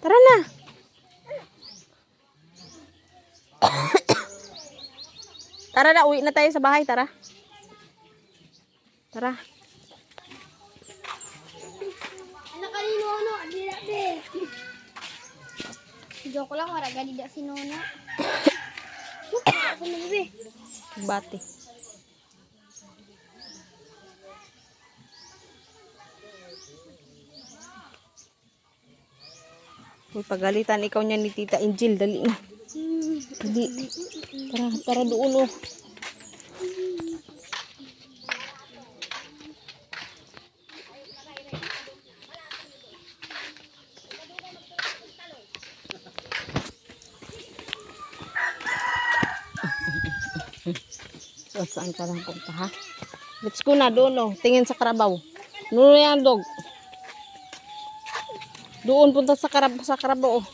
Tara na. Tara na, uwi na tayo sa bahay, tara. Tara. Ano kanino ano? Dila be. Joke lang, wala gani da si Nono. Ano be? Bati. Uy, pagalitan ikaw niya ni Tita Angel, dali na. Dali. Tara, tara doon oh. So, saan ka lang punta ha? Let's go na doon oh. Tingin sa karabaw. Nuno yan dog. Doon punta sa karabaw oh.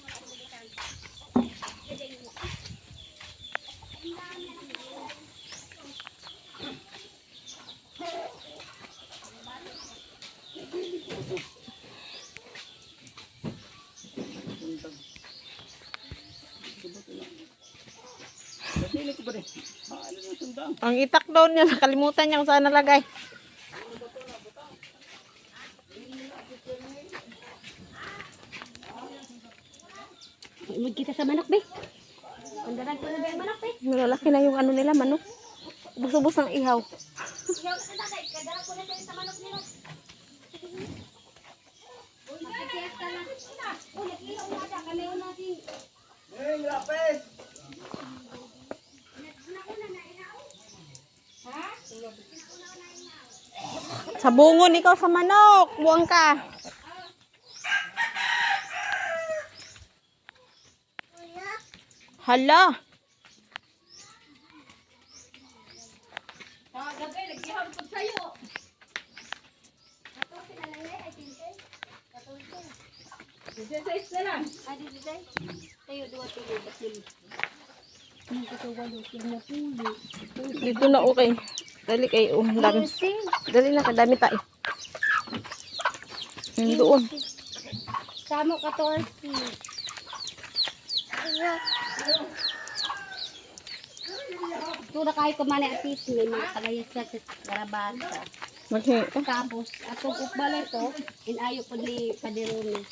Ang itak daw niya, nakalimutan niya kung saan nalagay. Magkita sa manok be. Pandaran ko na ba yung manok be? Malalaki na yung ano nila, manok. Ubus-ubus ng ihaw. Ihaw na tatay, kadaran ko na sa manok nila. Uy, magkita na. Uy, nag-ihaw na ata, kalayo natin. Hey, lapis! Sa bungon ikaw sa manok. Buwang ka. Hala. Gabi, nag-ihaw ko sa'yo. 14 na lang eh, I think eh. 14. 16 na lang. Ah, 16? Tayo, 2 tuloy. Dito na okay. Dali kayo. Dami. Dali na, kadami tayo. Doon. Samo 14. Ito na kahit kumana at ito, may mga tagayas sa garabasa. Tapos, atong ukbala ito, inayo po ni Paderone.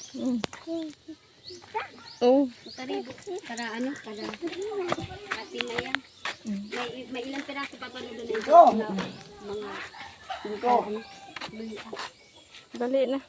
Oh. Karibo, para ano, para atin na yan. May ilang piraso pa pa doon na mga Dali na.